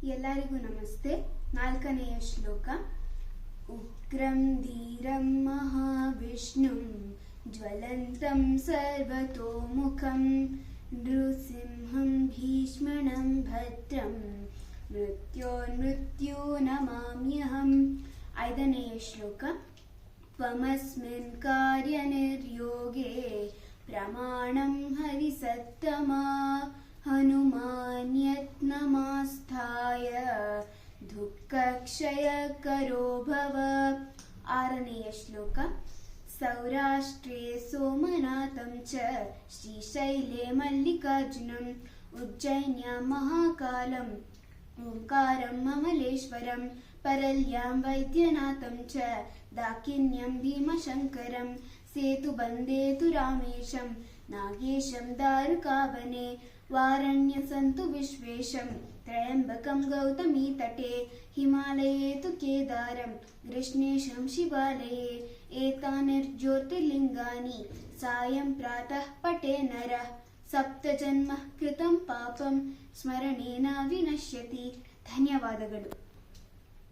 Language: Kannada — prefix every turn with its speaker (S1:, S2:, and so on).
S1: ಎಲ್ಲರಿಗೂ ನಮಸ್ತೆ. 4ನೆಯ ಶ್ಲೋಕ. ಉಗ್ರಂ ಧೀರಂ ಮಹಾವಿಷ್ಣುಂ ಜ್ವಲಂತಂ ಸರ್ವತೋಮುಖಂ ನೃಸಿಂಹಂ ಭೀಷ್ಮಣಂ ಭದ್ರಂ ಮೃತ್ಯೋನ್ಮೃತ್ಯೋ ನಮಾಮ್ಯಹಂ. 5ನೆಯ ಶ್ಲೋಕ. ತ್ವಮಸ್ಮಿನ್ ಕಾರ್ಯನಿರ್ಯೋಗೆ ಪ್ರಮಾಣಂ ಹರಿಸತ್ತಮಾ ಹನುಮಾನ್ಯತ್ನಮಾಸ್ಥಾಯ ದುಃಖಕ್ಷಯಕರೋ ಭವ. 6ನೆಯ ಶ್ಲೋಕ. ಸೌರಾಷ್ಟ್ರೇ ಸೋಮನಾಥಂ ಚ ಶ್ರೀಶೈಲೇ ಮಲ್ಲಿಕಾರ್ಜುನಂ ಉಜ್ಜಯಿನ್ಯಾಂ ಮಹಾಕಾಲಂ ಓಂಕಾರಂ ಅಮಲೇಶ್ವರಂ ಪರಲ್ಯಾಂ ವೈದ್ಯನಾಥಂ ಚ ದಾಕಿನ್ಯಂ ಭೀಮಶಂಕರಂ ಸೇತುಬಂಧೇತು ರಾಮೇಶಂ ನಾಗೇಶಂ ದಾರುಕಾವನೆ ವಾರಣ್ಯಸಂತು ವಿಶ್ವೇಶಂ ತ್ರಯಂಬಕಂ ಗೌತಮೀ ತಟೆ ಹಿಮಾಲಯೇ ತು ಕೇದಾರಂ ಕೃಷ್ಣೇಶಂ ಶಿವಾಲಯೇ ಏತಾನಿರ್ಜ್ಯೋತಿರ್ಲಿಂಗಾನಿ ಸಾಯಂ ಪ್ರಾತಃ ಪಠೇ ನರಃ ಸಪ್ತಜನ್ಮ ಕೃತಂ ಪಾಪಂ ಸ್ಮರಣೇನ ವಿನಶ್ಯತಿ. ಧನ್ಯವಾದಗಳು.